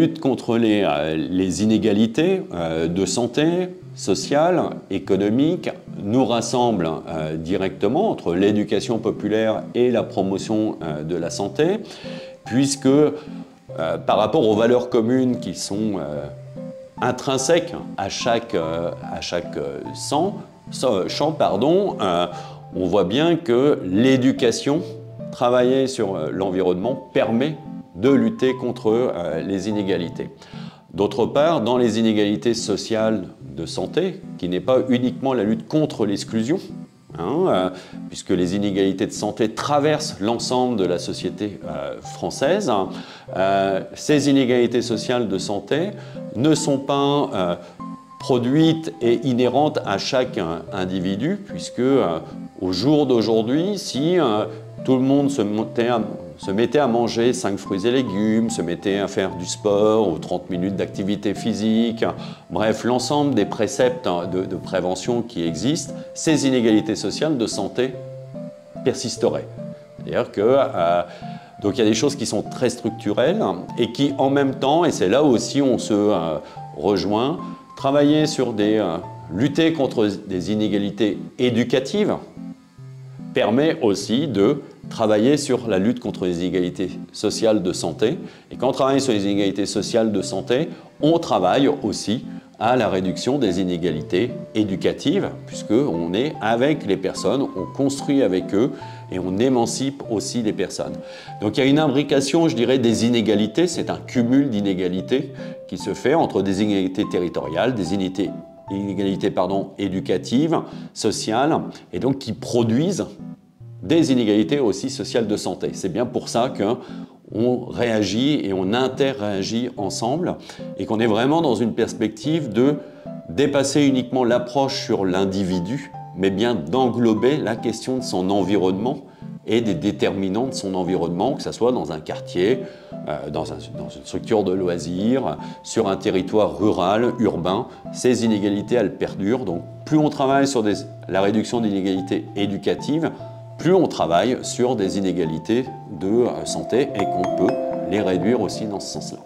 lutte contre les inégalités de santé, sociales, économiques, nous rassemble directement entre l'éducation populaire et la promotion de la santé, puisque par rapport aux valeurs communes qui sont intrinsèques à chaque champ, on voit bien que l'éducation, travailler sur l'environnement, permet de lutter contre les inégalités. D'autre part, dans les inégalités sociales de santé, qui n'est pas uniquement la lutte contre l'exclusion, puisque les inégalités de santé traversent l'ensemble de la société française, ces inégalités sociales de santé ne sont pas produites et inhérentes à chaque individu, puisque au jour d'aujourd'hui, si tout le monde se mettait à manger 5 fruits et légumes, se mettait à faire du sport ou 30 minutes d'activité physique, bref, l'ensemble des préceptes de prévention qui existent, ces inégalités sociales de santé persisteraient. C'est-à-dire que donc il y a des choses qui sont très structurelles et qui en même temps, et c'est là aussi où on se rejoint, travailler sur lutter contre des inégalités éducatives permet aussi de travailler sur la lutte contre les inégalités sociales de santé. Et quand on travaille sur les inégalités sociales de santé, on travaille aussi à la réduction des inégalités éducatives, puisqu'on est avec les personnes, on construit avec eux et on émancipe aussi les personnes. Donc il y a une imbrication, je dirais, des inégalités, c'est un cumul d'inégalités qui se fait entre des inégalités territoriales, des inégalités éducatives, sociales, et donc qui produisent des inégalités aussi sociales de santé. C'est bien pour ça qu'on réagit et on interagit ensemble et qu'on est vraiment dans une perspective de dépasser uniquement l'approche sur l'individu, mais bien d'englober la question de son environnement et des déterminants de son environnement, que ce soit dans un quartier, dans une structure de loisirs, sur un territoire rural, urbain. Ces inégalités, elles perdurent. Donc plus on travaille sur la réduction des inégalités éducatives, plus on travaille sur des inégalités de santé et qu'on peut les réduire aussi dans ce sens-là.